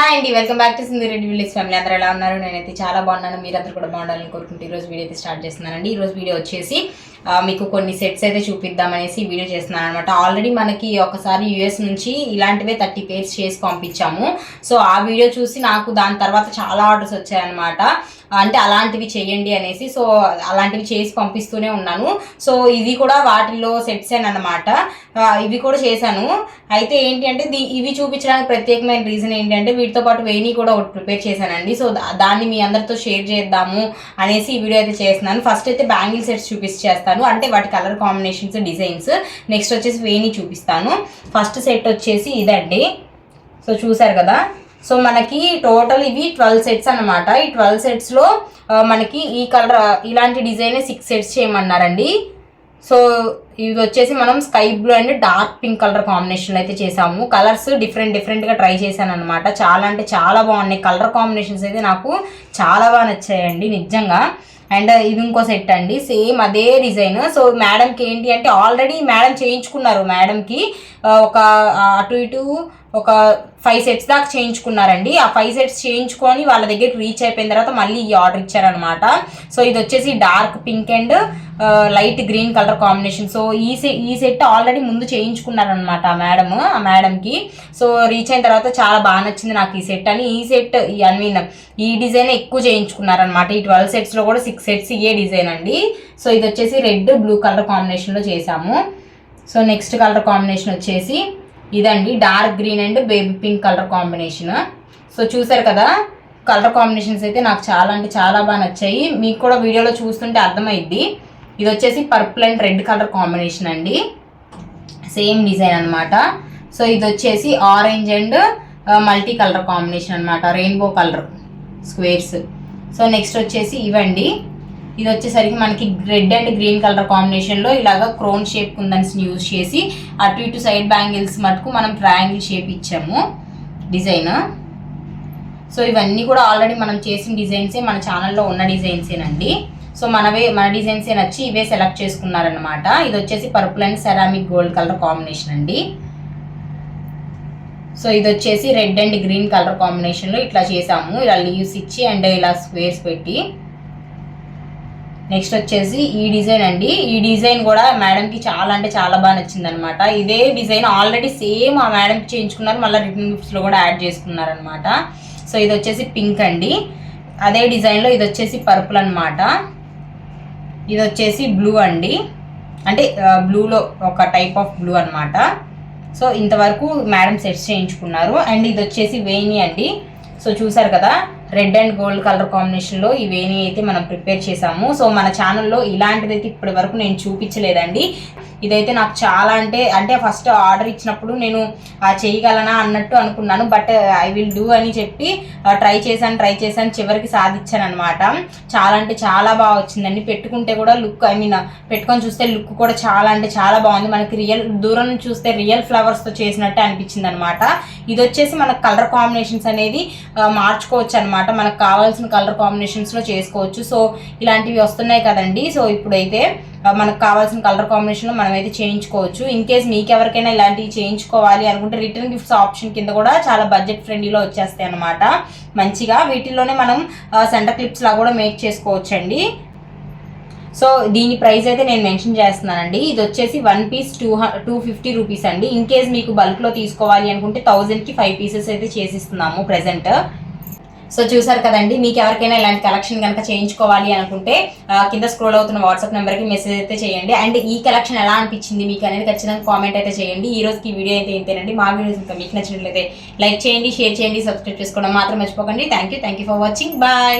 Hi అండి, welcome back to Sindhu Reddy village family. అందరూ ఎలా ఉన్నారు? నేనైతే చాలా బాగున్నాను. మీరందరూ కూడా బాగుండాలని కోరుకుంటూ ఈరోజు వీడియో అయితే స్టార్ట్ చేస్తున్నానండి. ఈరోజు వీడియో వచ్చేసి మీకు కొన్ని సెట్స్ అయితే చూపిద్దామనేసి వీడియో చేస్తున్నాను అనమాట. ఆల్రెడీ మనకి ఒకసారి యూఎస్ నుంచి ఇలాంటివే 30 పేర్స్ చేసి పంపించాము. సో ఆ వీడియో చూసి నాకు దాని తర్వాత చాలా ఆర్డర్స్ వచ్చాయన్నమాట. అంటే అలాంటివి చేయండి అనేసి. సో అలాంటివి చేసి పంపిస్తూనే ఉన్నాను. సో ఇది కూడా వాటిల్లో సెట్స్ అన్నమాట. ఇవి కూడా చేశాను. అయితే ఏంటి అంటే ఇవి చూపించడానికి ప్రత్యేకమైన రీజన్ ఏంటంటే వీటితో పాటు వేణి కూడా ఒకటి ప్రిపేర్ చేశానండి. సో దాన్ని మీ అందరితో షేర్ చేద్దాము అనేసి ఈ వీడియో అయితే చేస్తున్నాను. ఫస్ట్ అయితే బ్యాంగిల్ సెట్స్ చూపించేస్తాను, అంటే వాటి కలర్ కాంబినేషన్స్, డిజైన్స్. నెక్స్ట్ వచ్చేసి వేణి చూపిస్తాను. ఫస్ట్ సెట్ వచ్చేసి ఇదండి. సో చూసారు కదా. సో మనకి టోటల్ ఇవి 12 సెట్స్ అనమాట. ఈ 12 సెట్స్లో మనకి ఈ కలర్ ఇలాంటి డిజైన్ 6 సెట్స్ చేయమన్నారండి. సో ఇది వచ్చేసి మనం sky blue and dark pink colour కాంబినేషన్లో అయితే చేసాము. కలర్స్ డిఫరెంట్గా ట్రై చేశాను అనమాట. చాలా అంటే చాలా బాగున్నాయి. కలర్ కాంబినేషన్స్ అయితే నాకు చాలా బాగా నచ్చాయండి నిజంగా. అండ్ ఇది ఇంకో సెట్ అండి, సేమ్ అదే డిజైన్. సో మేడంకి ఏంటి అంటే ఆల్రెడీ మేడం చేయించుకున్నారు. మేడంకి ఒక అటు ఇటు ఒక 5 సెట్స్ దాకా చేయించుకున్నారండి. ఆ 5 సెట్స్ చేయించుకొని వాళ్ళ దగ్గరికి రీచ్ అయిపోయిన తర్వాత మళ్ళీ ఈ ఆర్డర్ ఇచ్చారనమాట. సో ఇది వచ్చేసి dark pink and light green colour combination. So ఈ సెట్ ఆల్రెడీ ముందు చేయించుకున్నారనమాట ఆ మేడంకి. సో రీచ్ అయిన తర్వాత చాలా బాగా నచ్చింది నాకు ఈ సెట్ అని. ఈ సెట్ ఈ డిజైన్ ఎక్కువ చేయించుకున్నారనమాట. ఈ 12 సెట్స్లో కూడా 6 సెట్స్ ఇయే డిజైన్ అండి. సో ఇది వచ్చేసి రెడ్ బ్లూ కలర్ కాంబినేషన్లో చేసాము. సో నెక్స్ట్ కలర్ కాంబినేషన్ వచ్చేసి ఇదండి, dark green and baby pink colour combination. So చూసారు కదా, కలర్ కాంబినేషన్స్ అయితే నాకు చాలా అంటే చాలా బాగా నచ్చాయి. మీకు కూడా వీడియోలో చూస్తుంటే అర్థమైద్ది. ఇది వచ్చేసి purple and red colour combination అండి, సేమ్ డిజైన్ అనమాట. సో ఇది వచ్చేసి orange and multi colour combination అనమాట, rainbow colour squares. So next వచ్చేసి ఇవండి. ఇది వచ్చేసరికి మనకి రెడ్ అండ్ గ్రీన్ కలర్ కాంబినేషన్లో ఇలాగ క్రోన్ షేప్ కుందన్స్ యూజ్ చేసి అటు ఇటు సైడ్ బ్యాంగిల్స్ మటుకు మనం ట్రయాంగిల్ షేప్ ఇచ్చాము డిజైన్. సో ఇవన్నీ కూడా ఆల్రెడీ మనం చేసిన డిజైన్సే, మన ఛానల్లో ఉన్న డిజైన్సేనండి. సో మన డిజైన్సే నచ్చి ఇవే సెలెక్ట్ చేసుకున్నారనమాట. ఇది వచ్చేసి purple and ceramic gold colour combination అండి. సో ఇది వచ్చేసి రెడ్ అండ్ గ్రీన్ కలర్ కాంబినేషన్లో ఇట్లా చేసాము, ఇలా లీవ్స్ ఇచ్చి అండ్ ఇలా స్క్వేర్స్ పెట్టి. నెక్స్ట్ వచ్చేసి ఈ డిజైన్ అండి. ఈ డిజైన్ కూడా మేడంకి చాలా అంటే చాలా బాగా నచ్చింది అనమాట. ఇదే డిజైన్ ఆల్రెడీ సేమ్ ఆ మేడంకి చేయించుకున్నారు, మళ్ళీ రిటర్న్ గిఫ్ట్స్లో కూడా యాడ్ చేసుకున్నారనమాట. సో ఇది వచ్చేసి పింక్ అండి. అదే డిజైన్లో ఇది వచ్చేసి పర్పుల్ అనమాట. ఇది వచ్చేసి బ్లూ అండి, అంటే బ్లూలో ఒక టైప్ ఆఫ్ బ్లూ అనమాట. సో ఇంతవరకు మేడం సెట్స్ చేయించుకున్నారు. అండ్ ఇది వచ్చేసి వేణి అండి. సో చూసారు కదా, రెడ్ అండ్ గోల్డ్ కలర్ కాంబినేషన్లో ఈ వేణి అయితే మనం ప్రిపేర్ చేసాము. సో మన ఛానల్లో ఇలాంటిదైతే ఇప్పటి వరకు నేను చూపించలేదండి. ఇదైతే నాకు చాలా అంటే ఫస్ట్ ఆర్డర్ ఇచ్చినప్పుడు నేను చేయగలనా అన్నట్టు అనుకున్నాను. బట్ ఐ విల్ డూ అని చెప్పి ట్రై చేశాను, చివరికి సాధించాను అనమాట. చాలా అంటే చాలా బాగా వచ్చిందండి. పెట్టుకుంటే కూడా లుక్, పెట్టుకొని చూస్తే లుక్ కూడా చాలా అంటే చాలా బాగుంది. మనకి దూరం నుంచి చూస్తే రియల్ ఫ్లవర్స్తో చేసినట్టే అనిపించింది అనమాట. ఇది వచ్చేసి మనకు కలర్ కాంబినేషన్స్ అనేది మార్చుకోవచ్చు అనమాట. మనకు కావాల్సిన కలర్ కాంబినేషన్స్లో చేసుకోవచ్చు. సో ఇలాంటివి వస్తున్నాయి కదండి. సో ఇప్పుడైతే మనకు కావాల్సిన కలర్ కాంబినేషన్లో మనమైతే చేయించుకోవచ్చు. ఇన్ కేస్ మీకు ఎవరికైనా ఇలాంటివి చేయించుకోవాలి అనుకుంటే రిటర్న్ గిఫ్ట్స్ ఆప్షన్ కింద కూడా చాలా బడ్జెట్ ఫ్రెండ్లీలో వచ్చేస్తాయి అనమాట మంచిగా. వీటిల్లోనే మనం సెంటర్ క్లిప్స్ లా కూడా మేక్ చేసుకోవచ్చండి. సో దీని ప్రైస్ అయితే నేను మెన్షన్ చేస్తున్నానండి. ఇది వచ్చేసి 1 పీస్ 250 రూపీస్ అండి. ఇన్ కేస్ మీకు బల్క్లో తీసుకోవాలి అనుకుంటే 1000కి 5 పీసెస్ అయితే చేసిస్తున్నాము ప్రెజెంట్. సో చూసారు కదండి, మీకు ఎవరికైనా ఇలాంటి కలెక్షన్ కనుక చేయించుకోవాలి అనుకుంటే కింద స్క్రోల్ అవుతున్న వాట్సాప్ నెంబర్కి మెసేజ్ అయితే చేయండి. అండ్ ఈ కలెక్షన్ ఎలా అనిపించింది మీకు అనేది ఖచ్చితంగా కామెంట్ అయితే చేయండి. ఈ రోజుకి ఈ వీడియో అయితే ఇంతేనండి. మా వీడియోస్ ఇంకా మీకు నచ్చినట్లయితే లైక్ చేయండి, షేర్ చేయండి, సబ్స్క్రైబ్ చేసుకోవడం మాత్రం మర్చిపోకండి. Thank you for watching. Bye.